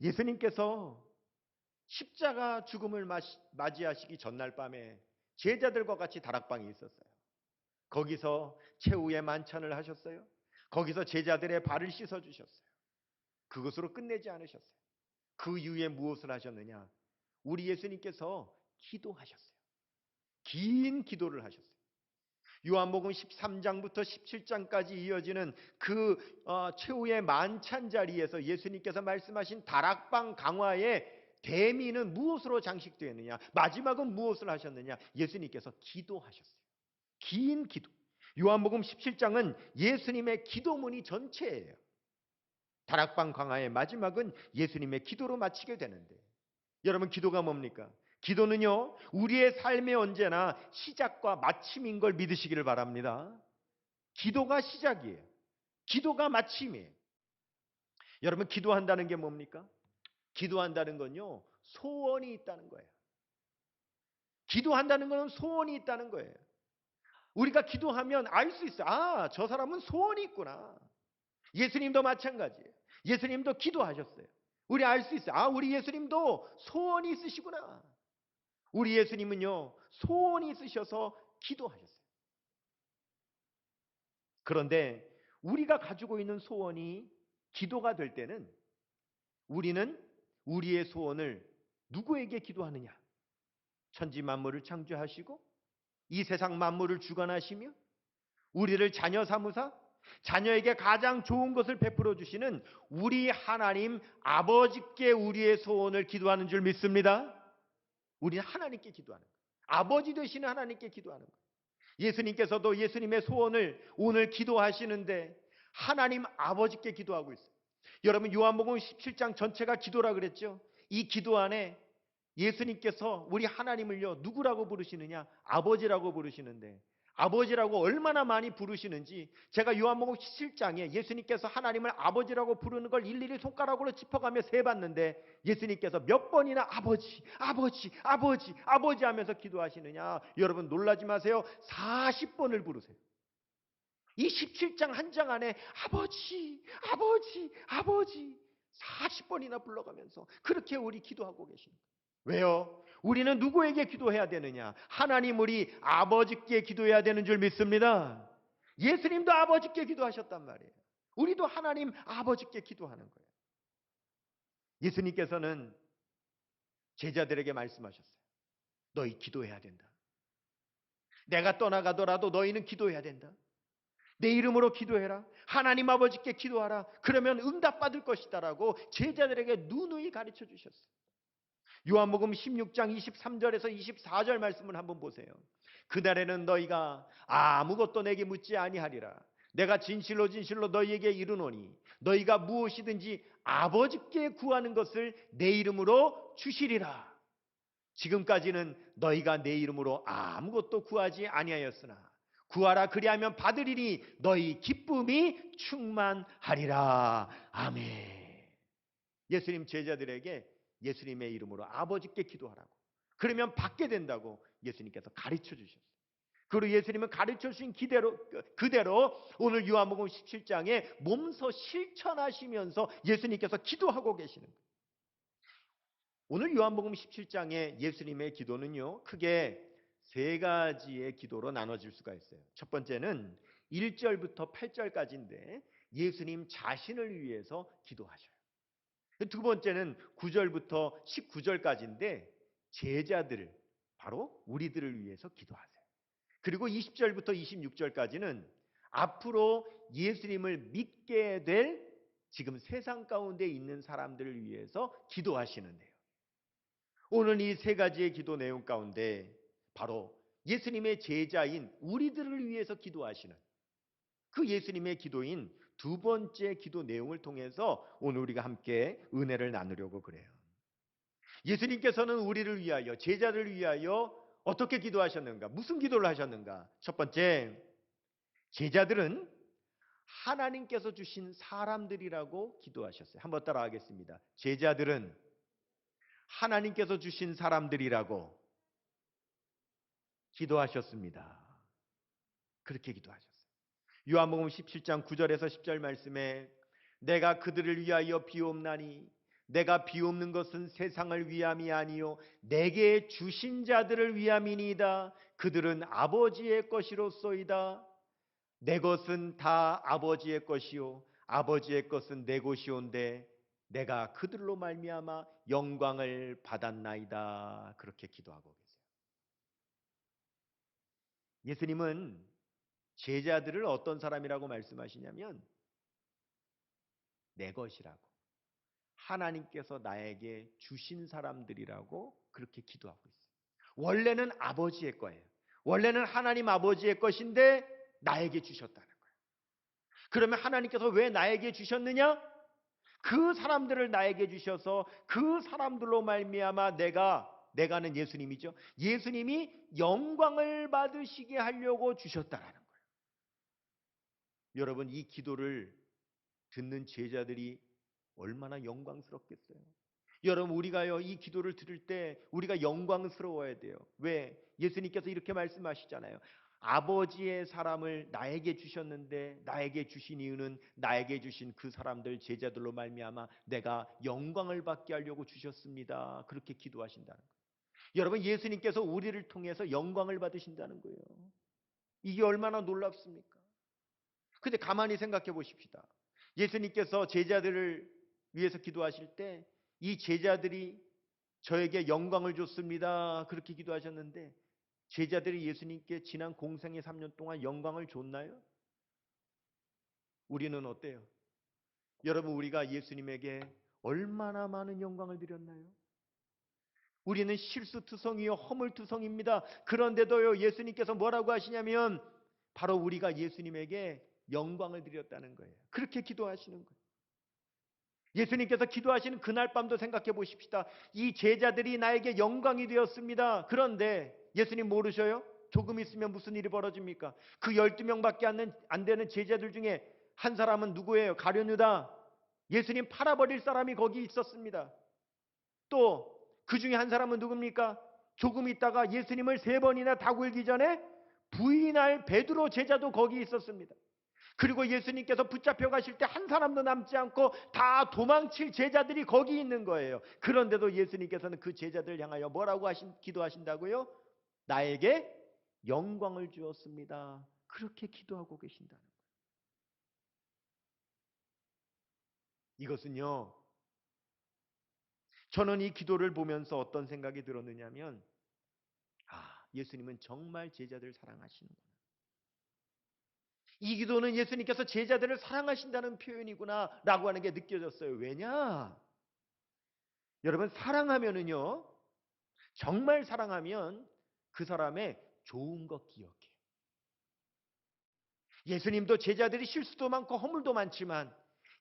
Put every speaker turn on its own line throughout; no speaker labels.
예수님께서 십자가 죽음을 맞이하시기 전날 밤에 제자들과 같이 다락방에 있었어요. 거기서 최후의 만찬을 하셨어요. 거기서 제자들의 발을 씻어주셨어요. 그것으로 끝내지 않으셨어요. 그 이후에 무엇을 하셨느냐? 우리 예수님께서 기도하셨어요. 긴 기도를 하셨어요. 요한복음 13장부터 17장까지 이어지는 그 최후의 만찬 자리에서 예수님께서 말씀하신 다락방 강화의 대미는 무엇으로 장식되었느냐? 마지막은 무엇을 하셨느냐? 예수님께서 기도하셨어요. 긴 기도. 요한복음 17장은 예수님의 기도문이 전체예요. 다락방 강화의 마지막은 예수님의 기도로 마치게 되는데, 여러분, 기도가 뭡니까? 기도는요, 우리의 삶에 언제나 시작과 마침인 걸 믿으시기를 바랍니다. 기도가 시작이에요. 기도가 마침이에요. 여러분, 기도한다는 게 뭡니까? 기도한다는 건요, 소원이 있다는 거예요. 기도한다는 것은 소원이 있다는 거예요. 우리가 기도하면 알 수 있어요. 아, 저 사람은 소원이 있구나. 예수님도 마찬가지예요. 예수님도 기도하셨어요. 우리 알 수 있어요. 아, 우리 예수님도 소원이 있으시구나. 우리 예수님은요, 소원이 있으셔서 기도하셨어요. 그런데 우리가 가지고 있는 소원이 기도가 될 때는 우리는 우리의 소원을 누구에게 기도하느냐? 천지 만물을 창조하시고 이 세상 만물을 주관하시며 우리를 자녀 삼으사 자녀에게 가장 좋은 것을 베풀어 주시는 우리 하나님 아버지께 우리의 소원을 기도하는 줄 믿습니다. 우리는 하나님께 기도하는 거예요. 아버지 되시는 하나님께 기도하는 거예요. 예수님께서도 예수님의 소원을 오늘 기도하시는데 하나님 아버지께 기도하고 있어요. 여러분, 요한복음 17장 전체가 기도라 그랬죠. 이 기도 안에 예수님께서 우리 하나님을요, 누구라고 부르시느냐? 아버지라고 부르시는데, 아버지라고 얼마나 많이 부르시는지 제가 요한복음 17장에 예수님께서 하나님을 아버지라고 부르는 걸 일일이 손가락으로 짚어가며 세봤는데, 예수님께서 몇 번이나 아버지, 아버지, 아버지, 아버지 하면서 기도하시느냐? 여러분, 놀라지 마세요. 40번을 부르세요. 이 17장 한 장 안에 아버지, 아버지, 아버지 40번이나 불러가면서 그렇게 우리 기도하고 계십니다. 왜요? 우리는 누구에게 기도해야 되느냐? 하나님 우리 아버지께 기도해야 되는 줄 믿습니다. 예수님도 아버지께 기도하셨단 말이에요. 우리도 하나님 아버지께 기도하는 거예요. 예수님께서는 제자들에게 말씀하셨어요. 너희 기도해야 된다. 내가 떠나가더라도 너희는 기도해야 된다. 내 이름으로 기도해라. 하나님 아버지께 기도하라. 그러면 응답받을 것이다라고 제자들에게 누누이 가르쳐 주셨어요. 요한복음 16장 23절에서 24절 말씀을 한번 보세요. 그날에는 너희가 아무것도 내게 묻지 아니하리라. 내가 진실로 진실로 너희에게 이르노니 너희가 무엇이든지 아버지께 구하는 것을 내 이름으로 주시리라. 지금까지는 너희가 내 이름으로 아무것도 구하지 아니하였으나 구하라 그리하면 받으리니 너희 기쁨이 충만하리라. 아멘. 예수님 제자들에게 예수님의 이름으로 아버지께 기도하라고, 그러면 받게 된다고 예수님께서 가르쳐 주셨어요. 그리고 예수님은 가르쳐 주신 그대로 오늘 요한복음 17장에 몸소 실천하시면서 예수님께서 기도하고 계시는 거예요. 오늘 요한복음 17장의 예수님의 기도는요, 크게 세 가지의 기도로 나눠질 수가 있어요. 첫 번째는 1절부터 8절까지인데 예수님 자신을 위해서 기도하셔요. 두 번째는 9절부터 19절까지인데 제자들, 바로 우리들을 위해서 기도하세요. 그리고 20절부터 26절까지는 앞으로 예수님을 믿게 될 지금 세상 가운데 있는 사람들을 위해서 기도하시는데요. 오늘 이 세 가지의 기도 내용 가운데 바로 예수님의 제자인 우리들을 위해서 기도하시는 그 예수님의 기도인 두 번째 기도 내용을 통해서 오늘 우리가 함께 은혜를 나누려고 그래요. 예수님께서는 우리를 위하여, 제자들을 위하여 어떻게 기도하셨는가? 무슨 기도를 하셨는가? 첫 번째, 제자들은 하나님께서 주신 사람들이라고 기도하셨어요. 한번 따라하겠습니다. 제자들은 하나님께서 주신 사람들이라고 기도하셨습니다. 그렇게 기도하셨어요. 요한복음 17장 9절에서 10절 말씀에 내가 그들을 위하여 비옵나니 내가 비옵는 것은 세상을 위함이 아니요 내게 주신 자들을 위함이니이다. 그들은 아버지의 것이로소이다. 내 것은 다 아버지의 것이요 아버지의 것은 내 것이온데 내가 그들로 말미암아 영광을 받았나이다. 그렇게 기도하고 계세요. 예수님은 제자들을 어떤 사람이라고 말씀하시냐면 내 것이라고, 하나님께서 나에게 주신 사람들이라고 그렇게 기도하고 있어요. 원래는 아버지의 거예요. 원래는 하나님 아버지의 것인데 나에게 주셨다는 거예요. 그러면 하나님께서 왜 나에게 주셨느냐? 그 사람들을 나에게 주셔서 그 사람들로 말미암아 내가는 예수님이죠. 예수님이 영광을 받으시게 하려고 주셨다라는 거예요. 여러분, 이 기도를 듣는 제자들이 얼마나 영광스럽겠어요. 여러분, 우리가요 이 기도를 들을 때 우리가 영광스러워야 돼요. 왜? 예수님께서 이렇게 말씀하시잖아요. 아버지의 사람을 나에게 주셨는데 나에게 주신 이유는 나에게 주신 그 사람들 제자들로 말미암아 내가 영광을 받게 하려고 주셨습니다. 그렇게 기도하신다는 거예요. 여러분, 예수님께서 우리를 통해서 영광을 받으신다는 거예요. 이게 얼마나 놀랍습니까? 근데 가만히 생각해 보십시다. 예수님께서 제자들을 위해서 기도하실 때 이 제자들이 저에게 영광을 줬습니다. 그렇게 기도하셨는데 제자들이 예수님께 지난 공생의 3년 동안 영광을 줬나요? 우리는 어때요? 여러분, 우리가 예수님에게 얼마나 많은 영광을 드렸나요? 우리는 실수투성이요 허물투성입니다. 그런데도요 예수님께서 뭐라고 하시냐면 바로 우리가 예수님에게 영광을 드렸다는 거예요. 그렇게 기도하시는 거예요. 예수님께서 기도하시는 그날 밤도 생각해 보십시다. 이 제자들이 나에게 영광이 되었습니다. 그런데 예수님 모르셔요? 조금 있으면 무슨 일이 벌어집니까? 그 12명밖에 안 되는 제자들 중에 한 사람은 누구예요? 가룟 유다. 예수님 팔아버릴 사람이 거기 있었습니다. 또 그 중에 한 사람은 누굽니까? 조금 있다가 예수님을 3번이나 다굴기 전에 부인할 베드로 제자도 거기 있었습니다. 그리고 예수님께서 붙잡혀 가실 때 한 사람도 남지 않고 다 도망칠 제자들이 거기 있는 거예요. 그런데도 예수님께서는 그 제자들을 향하여 뭐라고 기도하신다고요? 나에게 영광을 주었습니다. 그렇게 기도하고 계신다는 거예요. 이것은요, 저는 이 기도를 보면서 어떤 생각이 들었느냐면 예수님은 정말 제자들을 사랑하시는구나. 이 기도는 예수님께서 제자들을 사랑하신다는 표현이구나 라고 하는 게 느껴졌어요. 왜냐? 여러분, 사랑하면은요, 정말 사랑하면 그 사람의 좋은 것 기억해요. 예수님도 제자들이 실수도 많고 허물도 많지만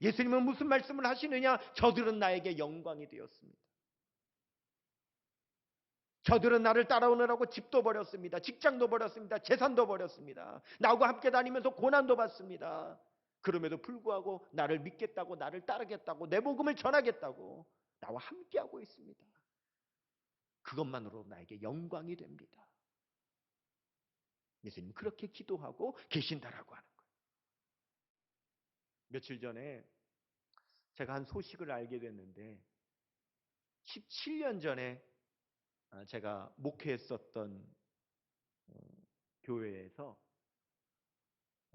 예수님은 무슨 말씀을 하시느냐? 저들은 나에게 영광이 되었습니다. 저들은 나를 따라오느라고 집도 버렸습니다. 직장도 버렸습니다. 재산도 버렸습니다. 나하고 함께 다니면서 고난도 받습니다. 그럼에도 불구하고 나를 믿겠다고, 나를 따르겠다고, 내 복음을 전하겠다고 나와 함께하고 있습니다. 그것만으로 나에게 영광이 됩니다. 예수님 그렇게 기도하고 계신다라고 하는 거예요. 며칠 전에 제가 한 소식을 알게 됐는데 17년 전에 제가 목회했었던 교회에서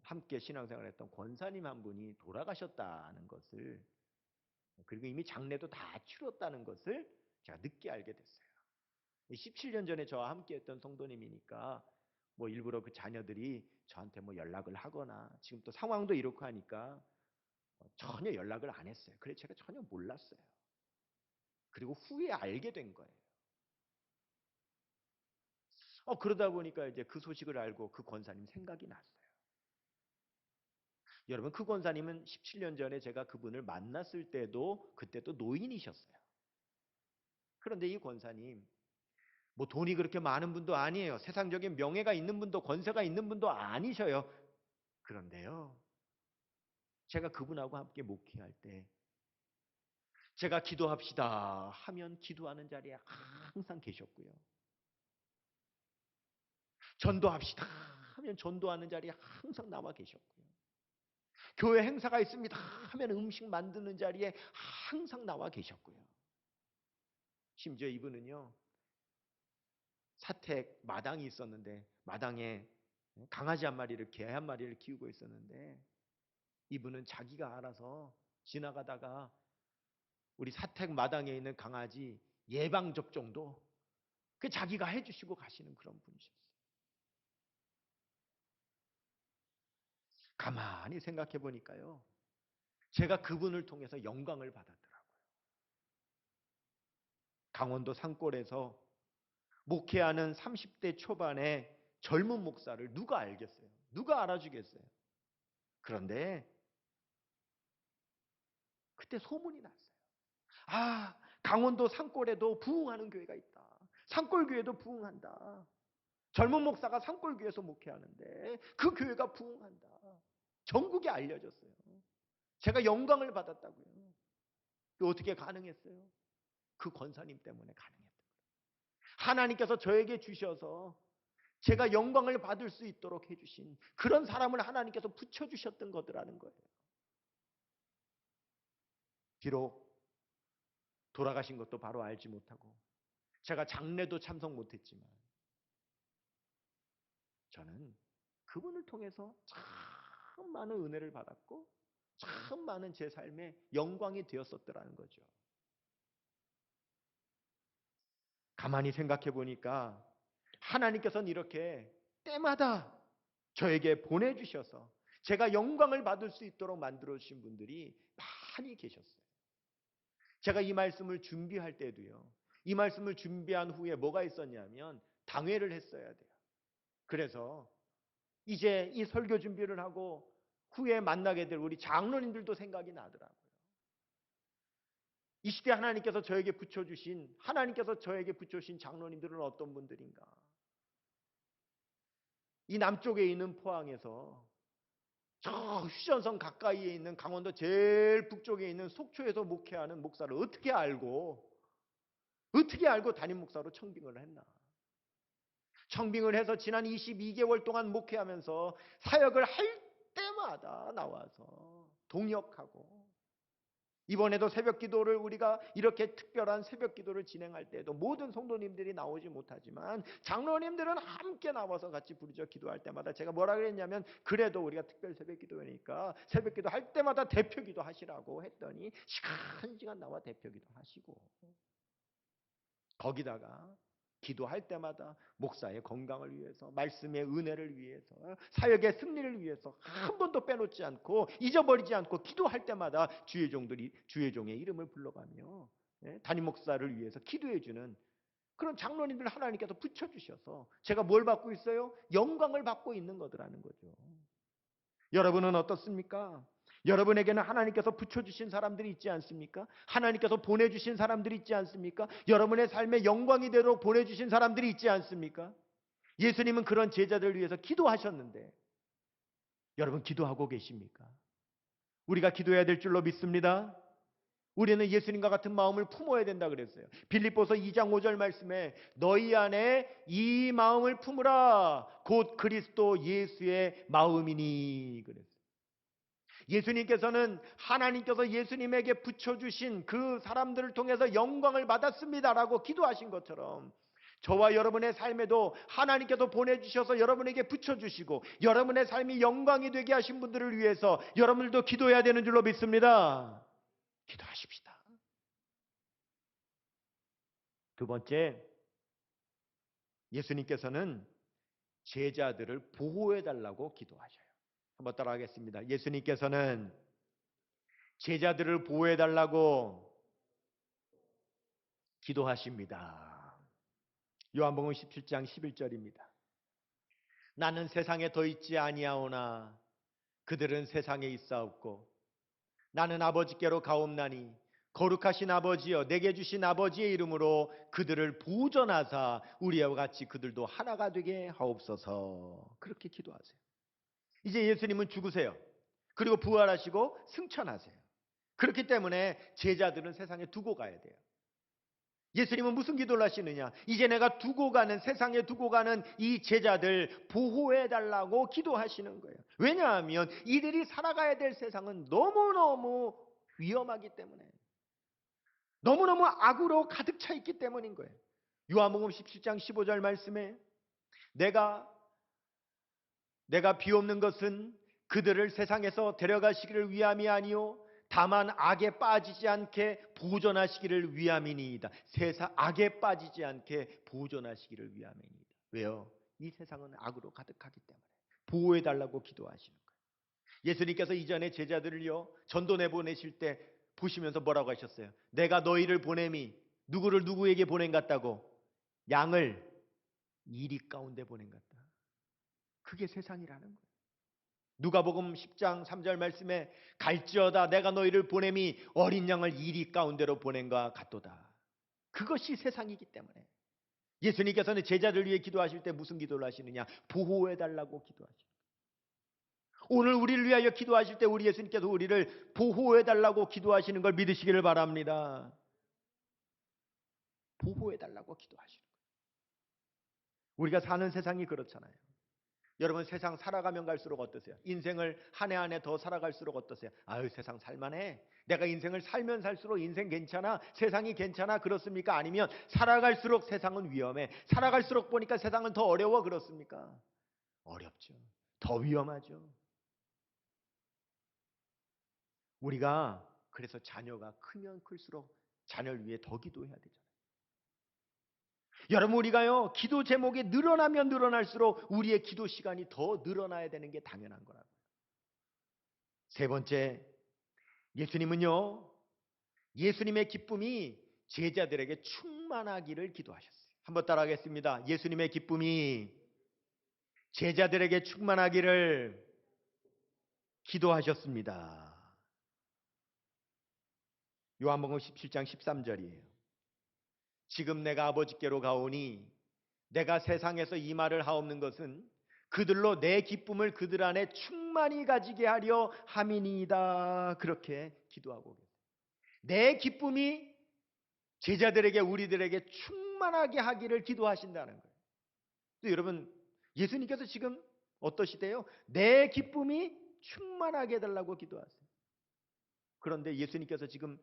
함께 신앙생활을 했던 권사님 한 분이 돌아가셨다는 것을, 그리고 이미 장례도 다 치렀다는 것을 제가 늦게 알게 됐어요. 17년 전에 저와 함께 했던 성도님이니까 뭐 일부러 그 자녀들이 저한테 뭐 연락을 하거나 지금 또 상황도 이렇고 하니까 전혀 연락을 안 했어요. 그래서 제가 전혀 몰랐어요. 그리고 후에 알게 된 거예요. 그러다 보니까 이제 그 소식을 알고 그 권사님 생각이 났어요. 여러분, 그 권사님은 17년 전에 제가 그분을 만났을 때도 그때도 노인이셨어요. 그런데 이 권사님 뭐 돈이 그렇게 많은 분도 아니에요. 세상적인 명예가 있는 분도 권세가 있는 분도 아니셔요. 그런데요, 제가 그분하고 함께 목회할 때 제가 기도합시다 하면 기도하는 자리에 항상 계셨고요. 전도합시다 하면 전도하는 자리에 항상 남아 계셨고요. 교회 행사가 있습니다 하면 음식 만드는 자리에 항상 나와 계셨고요. 심지어 이분은요, 사택 마당이 있었는데 마당에 강아지 한 마리를, 개 한 마리를 키우고 있었는데 이분은 자기가 알아서 지나가다가 우리 사택 마당에 있는 강아지 예방 접종도 그 자기가 해주시고 가시는 그런 분이셨어요. 가만히 생각해 보니까요, 제가 그분을 통해서 영광을 받았더라고요. 강원도 산골에서 목회하는 30대 초반의 젊은 목사를 누가 알겠어요? 누가 알아주겠어요? 그런데 그때 소문이 났어요. 아, 강원도 산골에도 부흥하는 교회가 있다. 산골교회도 부흥한다. 젊은 목사가 산골교회에서 목회하는데 그 교회가 부흥한다. 전국에 알려졌어요. 제가 영광을 받았다고요. 어떻게 가능했어요? 그 권사님 때문에 가능했던 거예요. 하나님께서 저에게 주셔서 제가 영광을 받을 수 있도록 해주신 그런 사람을 하나님께서 붙여주셨던 거더라는 거예요. 비록 돌아가신 것도 바로 알지 못하고 제가 장례도 참석 못했지만 저는 그분을 통해서 참 많은 은혜를 받았고 참 많은 제 삶에 영광이 되었었더라는 거죠. 가만히 생각해 보니까 하나님께서는 이렇게 때마다 저에게 보내주셔서 제가 영광을 받을 수 있도록 만들어주신 분들이 많이 계셨어요. 제가 이 말씀을 준비할 때도요, 이 말씀을 준비한 후에 뭐가 있었냐면 당회를 했어야 돼요. 그래서 이제 이 설교 준비를 하고 후에 만나게 될 우리 장로님들도 생각이 나더라고요. 이 시대 하나님께서 저에게 붙여주신, 하나님께서 저에게 붙여주신 장로님들은 어떤 분들인가? 이 남쪽에 있는 포항에서 저 휴전선 가까이에 있는 강원도 제일 북쪽에 있는 속초에서 목회하는 목사를 어떻게 알고 담임 목사로 청빙을 했나? 청빙을 해서 지난 22개월 동안 목회하면서 사역을 할 때마다 나와서 동역하고, 이번에도 새벽 기도를 우리가 이렇게 특별한 새벽 기도를 진행할 때도 모든 성도님들이 나오지 못하지만 장로님들은 함께 나와서 같이 부르짖어 기도할 때마다 제가 뭐라 그랬냐면, 그래도 우리가 특별 새벽 기도니까 새벽 기도 할 때마다 대표 기도 하시라고 했더니 시간 나와 대표 기도 하시고, 거기다가 기도할 때마다 목사의 건강을 위해서, 말씀의 은혜를 위해서, 사역의 승리를 위해서 한 번도 빼놓지 않고 잊어버리지 않고 기도할 때마다 주의 종의 이름을 불러가며 담임 목사를 위해서 기도해주는 그런 장로님들 하나님께서 붙여주셔서 제가 뭘 받고 있어요? 영광을 받고 있는 거더라는 거죠. 여러분은 어떻습니까? 여러분에게는 하나님께서 붙여주신 사람들이 있지 않습니까? 하나님께서 보내주신 사람들이 있지 않습니까? 여러분의 삶에 영광이 되도록 보내주신 사람들이 있지 않습니까? 예수님은 그런 제자들을 위해서 기도하셨는데 여러분 기도하고 계십니까? 우리가 기도해야 될 줄로 믿습니다. 우리는 예수님과 같은 마음을 품어야 된다 그랬어요. 빌립보서 2장 5절 말씀에 너희 안에 이 마음을 품으라 곧 그리스도 예수의 마음이니 그랬어요. 예수님께서는 하나님께서 예수님에게 붙여주신 그 사람들을 통해서 영광을 받았습니다라고 기도하신 것처럼 저와 여러분의 삶에도 하나님께서 보내주셔서 여러분에게 붙여주시고 여러분의 삶이 영광이 되게 하신 분들을 위해서 여러분들도 기도해야 되는 줄로 믿습니다. 기도하십시다. 두 번째, 예수님께서는 제자들을 보호해달라고 기도하셔요. 한번 따라하겠습니다. 예수님께서는 제자들을 보호해달라고 기도하십니다. 요한복음 17장 11절입니다. 나는 세상에 더 있지 아니하오나 그들은 세상에 있사옵고 나는 아버지께로 가옵나니 거룩하신 아버지여 내게 주신 아버지의 이름으로 그들을 보존하사 우리와 같이 그들도 하나가 되게 하옵소서. 그렇게 기도하세요. 이제 예수님은 죽으세요. 그리고 부활하시고 승천하세요. 그렇기 때문에 제자들은 세상에 두고 가야 돼요. 예수님은 무슨 기도를 하시느냐? 이제 내가 세상에 두고 가는 이 제자들 보호해 달라고 기도하시는 거예요. 왜냐하면 이들이 살아가야 될 세상은 너무너무 위험하기 때문에, 너무너무 악으로 가득 차 있기 때문인 거예요. 요한복음 17장 15절 말씀에 내가 비옵는 것은 그들을 세상에서 데려가시기를 위함이 아니요 다만 악에 빠지지 않게 보존하시기를 위함이니이다. 악에 빠지지 않게 보존하시기를 위함이니이다. 왜요? 이 세상은 악으로 가득하기 때문에 보호해달라고 기도하시는 거예요. 예수님께서 이전에 제자들을요 전도 내보내실 때 보시면서 뭐라고 하셨어요? 내가 너희를 보냄이 누구를 누구에게 보낸 같다고? 양을 이리 가운데 보낸 같다. 그게 세상이라는 거예요. 누가복음 10장 3절 말씀에 갈지어다 내가 너희를 보냄이 어린 양을 이리 가운데로 보낸과 같도다. 그것이 세상이기 때문에 예수님께서는 제자들 위해 기도하실 때 무슨 기도를 하시느냐? 보호해달라고 기도하시는 거예요. 오늘 우리를 위하여 기도하실 때 우리 예수님께서 우리를 보호해달라고 기도하시는 걸 믿으시기를 바랍니다. 보호해달라고 기도하시는 거예요. 우리가 사는 세상이 그렇잖아요. 여러분 세상 살아가면 갈수록 어떠세요? 인생을 한 해 한 해 더 살아갈수록 어떠세요? 아유 세상 살만해. 내가 인생을 살면 살수록 인생 괜찮아. 세상이 괜찮아. 그렇습니까? 아니면 살아갈수록 세상은 위험해. 살아갈수록 보니까 세상은 더 어려워. 그렇습니까? 어렵죠. 더 위험하죠. 우리가 그래서 자녀가 크면 클수록 자녀를 위해 더 기도해야 되잖아요. 여러분 우리가요 기도 제목이 늘어나면 늘어날수록 우리의 기도 시간이 더 늘어나야 되는 게 당연한 거라고요. 세 번째, 예수님은요 예수님의 기쁨이 제자들에게 충만하기를 기도하셨어요. 한번 따라하겠습니다. 예수님의 기쁨이 제자들에게 충만하기를 기도하셨습니다. 요한복음 17장 13절이에요. 지금 내가 아버지께로 가오니 내가 세상에서 이 말을 하옵는 것은 그들로 내 기쁨을 그들 안에 충만히 가지게 하려 함이니이다. 그렇게 기도하고 계세요. 내 기쁨이 제자들에게 우리들에게 충만하게 하기를 기도하신다는 거예요. 또 여러분 예수님께서 지금 어떠시대요? 내 기쁨이 충만하게 해달라고 기도하세요. 그런데 예수님께서 지금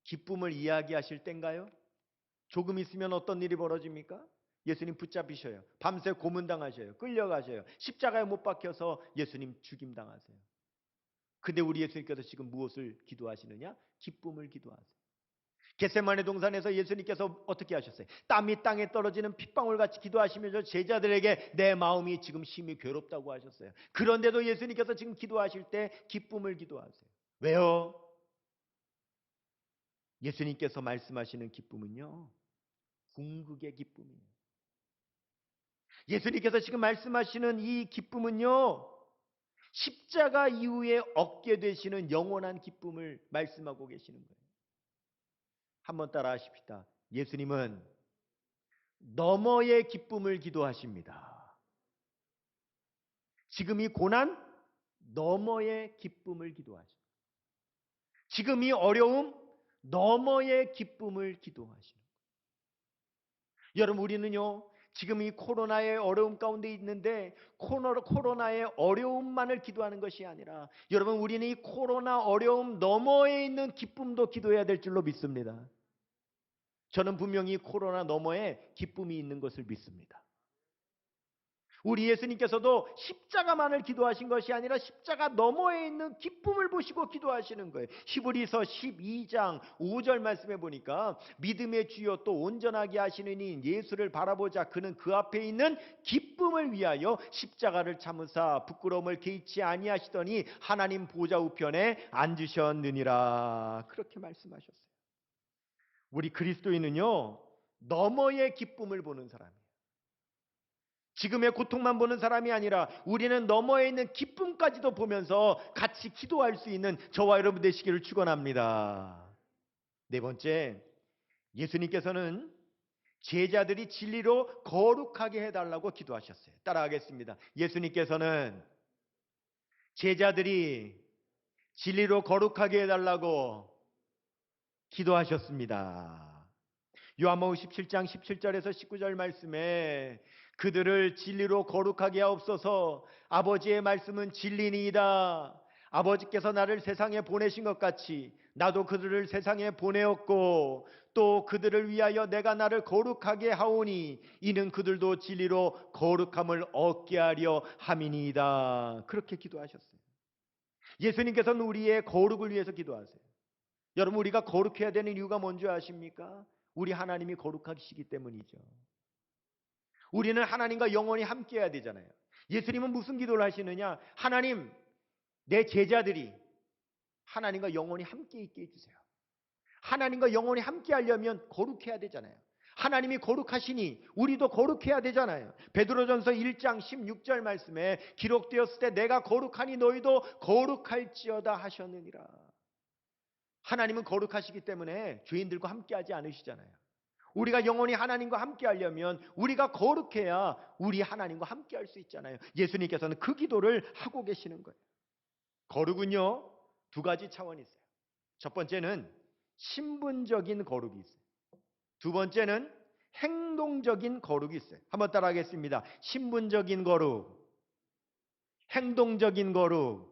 기쁨을 이야기하실 땐가요? 조금 있으면 어떤 일이 벌어집니까? 예수님 붙잡히셔요. 밤새 고문당하셔요. 끌려가셔요. 십자가에 못 박혀서 예수님 죽임당하세요. 근데 우리 예수님께서 지금 무엇을 기도하시느냐? 기쁨을 기도하세요. 겟세마네 동산에서 예수님께서 어떻게 하셨어요? 땀이 땅에 떨어지는 핏방울같이 기도하시면서 제자들에게 내 마음이 지금 심히 괴롭다고 하셨어요. 그런데도 예수님께서 지금 기도하실 때 기쁨을 기도하세요. 왜요? 예수님께서 말씀하시는 기쁨은요 궁극의 기쁨이에요. 예수님께서 지금 말씀하시는 이 기쁨은요 십자가 이후에 얻게 되시는 영원한 기쁨을 말씀하고 계시는 거예요. 한번 따라 하십시다. 예수님은 너머의 기쁨을 기도하십니다. 지금 이 고난 너머의 기쁨을 기도하십니다. 지금 이 어려움 너머의 기쁨을 기도하시는 거예요. 여러분 우리는요 지금 이 코로나의 어려움 가운데 있는데 코로나의 어려움만을 기도하는 것이 아니라 여러분 우리는 이 코로나 어려움 너머에 있는 기쁨도 기도해야 될 줄로 믿습니다. 저는 분명히 코로나 너머에 기쁨이 있는 것을 믿습니다. 우리 예수님께서도 십자가만을 기도하신 것이 아니라 십자가 너머에 있는 기쁨을 보시고 기도하시는 거예요. 히브리서 12장 5절 말씀해 보니까 믿음의 주요 또 온전하게 하시는 이인 예수를 바라보자 그는 그 앞에 있는 기쁨을 위하여 십자가를 참으사 부끄러움을 개의치 아니하시더니 하나님 보좌 우편에 앉으셨느니라. 그렇게 말씀하셨어요. 우리 그리스도인은요 너머의 기쁨을 보는 사람이에요. 지금의 고통만 보는 사람이 아니라 우리는 너머에 있는 기쁨까지도 보면서 같이 기도할 수 있는 저와 여러분 되시기를 축원합니다. 네 번째, 예수님께서는 제자들이 진리로 거룩하게 해달라고 기도하셨어요. 따라하겠습니다. 예수님께서는 제자들이 진리로 거룩하게 해달라고 기도하셨습니다. 요한복음 17장 17절에서 19절 말씀에 그들을 진리로 거룩하게 하옵소서. 아버지의 말씀은 진리니이다. 아버지께서 나를 세상에 보내신 것 같이 나도 그들을 세상에 보내었고 또 그들을 위하여 내가 나를 거룩하게 하오니 이는 그들도 진리로 거룩함을 얻게 하려 함이니이다. 그렇게 기도하셨어요. 예수님께서는 우리의 거룩을 위해서 기도하세요. 여러분, 우리가 거룩해야 되는 이유가 뭔지 아십니까? 우리 하나님이 거룩하시기 때문이죠. 우리는 하나님과 영원히 함께 해야 되잖아요. 예수님은 무슨 기도를 하시느냐? 하나님, 내 제자들이 하나님과 영원히 함께 있게 해주세요. 하나님과 영원히 함께 하려면 거룩해야 되잖아요. 하나님이 거룩하시니 우리도 거룩해야 되잖아요. 베드로전서 1장 16절 말씀에 기록되었을 때 내가 거룩하니 너희도 거룩할지어다 하셨느니라. 하나님은 거룩하시기 때문에 죄인들과 함께하지 않으시잖아요. 우리가 영원히 하나님과 함께 하려면 우리가 거룩해야 우리 하나님과 함께 할 수 있잖아요. 예수님께서는 그 기도를 하고 계시는 거예요. 거룩은요, 두 가지 차원이 있어요. 첫 번째는 신분적인 거룩이 있어요. 두 번째는 행동적인 거룩이 있어요. 한번 따라하겠습니다. 신분적인 거룩, 행동적인 거룩.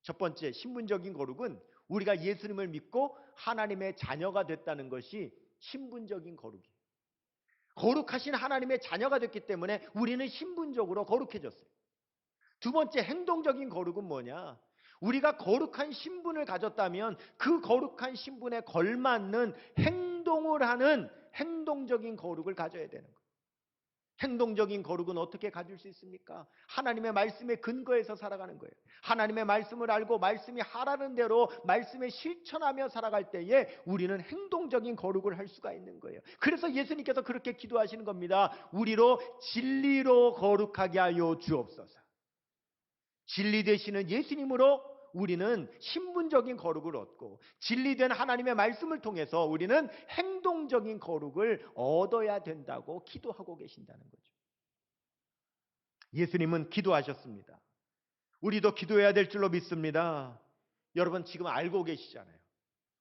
첫 번째, 신분적인 거룩은 우리가 예수님을 믿고 하나님의 자녀가 됐다는 것이 신분적인 거룩이에요. 거룩하신 하나님의 자녀가 됐기 때문에 우리는 신분적으로 거룩해졌어요. 두 번째, 행동적인 거룩은 뭐냐? 우리가 거룩한 신분을 가졌다면 그 거룩한 신분에 걸맞는 행동을 하는 행동적인 거룩을 가져야 되는 거예요. 행동적인 거룩은 어떻게 가질 수 있습니까? 하나님의 말씀에 근거해서 살아가는 거예요. 하나님의 말씀을 알고 말씀이 하라는 대로 말씀에 실천하며 살아갈 때에 우리는 행동적인 거룩을 할 수가 있는 거예요. 그래서 예수님께서 그렇게 기도하시는 겁니다. 우리로 진리로 거룩하게 하여 주옵소서. 진리 되시는 예수님으로 우리는 신분적인 거룩을 얻고 진리된 하나님의 말씀을 통해서 우리는 행동적인 거룩을 얻어야 된다고 기도하고 계신다는 거죠. 예수님은 기도하셨습니다. 우리도 기도해야 될 줄로 믿습니다. 여러분, 지금 알고 계시잖아요.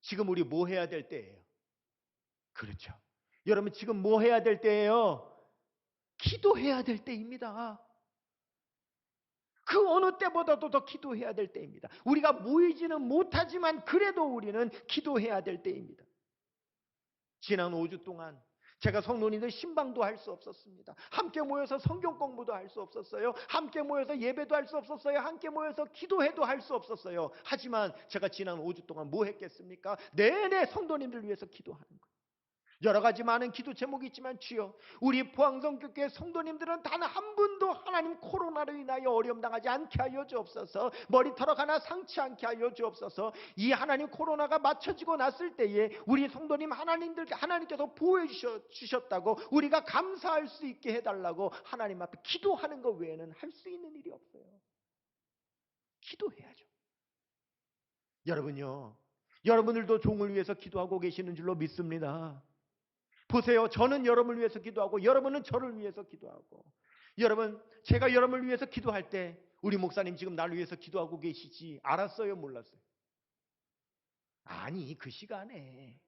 지금 우리 뭐 해야 될 때예요? 그렇죠. 여러분, 지금 뭐 해야 될 때예요? 기도해야 될 때입니다. 그 어느 때보다도 더 기도해야 될 때입니다. 우리가 모이지는 못하지만 그래도 우리는 기도해야 될 때입니다. 지난 5주 동안 제가 성도님들 신방도 할 수 없었습니다. 함께 모여서 성경 공부도 할 수 없었어요. 함께 모여서 예배도 할 수 없었어요. 함께 모여서 기도해도 할 수 없었어요. 하지만 제가 지난 5주 동안 뭐 했겠습니까? 내내 성도님들 위해서 기도하는 거예요. 여러 가지 많은 기도 제목이 있지만 주여, 우리 포항성교회 성도님들은 단 한 분도 하나님 코로나로 인하여 어려움 당하지 않게 하여 주옵소서. 머리털어 하나 상치 않게 하여 주옵소서. 이 하나님 코로나가 맞춰지고 났을 때에 우리 성도님 하나님께서 보호해 주셨다고 우리가 감사할 수 있게 해달라고 하나님 앞에 기도하는 것 외에는 할 수 있는 일이 없어요. 기도해야죠. 여러분요, 여러분들도 종을 위해서 기도하고 계시는 줄로 믿습니다. 보세요. 저는 여러분을 위해서 기도하고 여러분은 저를 위해서 기도하고, 여러분, 제가 여러분을 위해서 기도할 때 우리 목사님 지금 나를 위해서 기도하고 계시지 알았어요? 몰랐어요? 아니, 그 시간에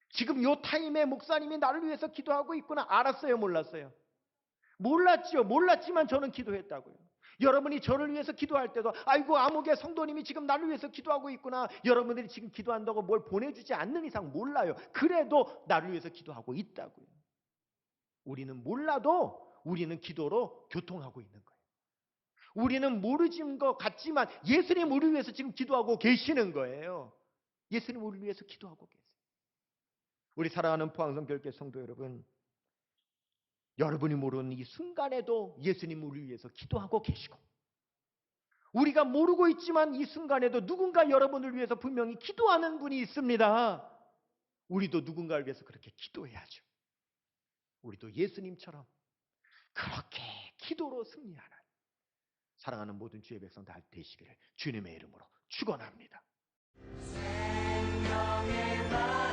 지금 요 타임에 목사님이 나를 위해서 기도하고 있구나 알았어요? 몰랐어요? 몰랐죠. 몰랐지만 저는 기도했다고요. 여러분이 저를 위해서 기도할 때도 아이고 아무개 성도님이 지금 나를 위해서 기도하고 있구나. 여러분들이 지금 기도한다고 뭘 보내주지 않는 이상 몰라요. 그래도 나를 위해서 기도하고 있다고요. 우리는 몰라도 우리는 기도로 교통하고 있는 거예요. 우리는 모르진 것 같지만 예수님 우리 위해서 지금 기도하고 계시는 거예요. 예수님 우리 위해서 기도하고 계세요. 우리 사랑하는 포항성교회 성도 여러분, 여러분이 모르는 이 순간에도 예수님 우리 위해서 기도하고 계시고, 우리가 모르고 있지만 이 순간에도 누군가 여러분을 위해서 분명히 기도하는 분이 있습니다. 우리도 누군가를 위해서 그렇게 기도해야죠. 우리도 예수님처럼 그렇게 기도로 승리하는 사랑하는 모든 주의 백성 다 되시기를 주님의 이름으로 축원합니다. 생명의 말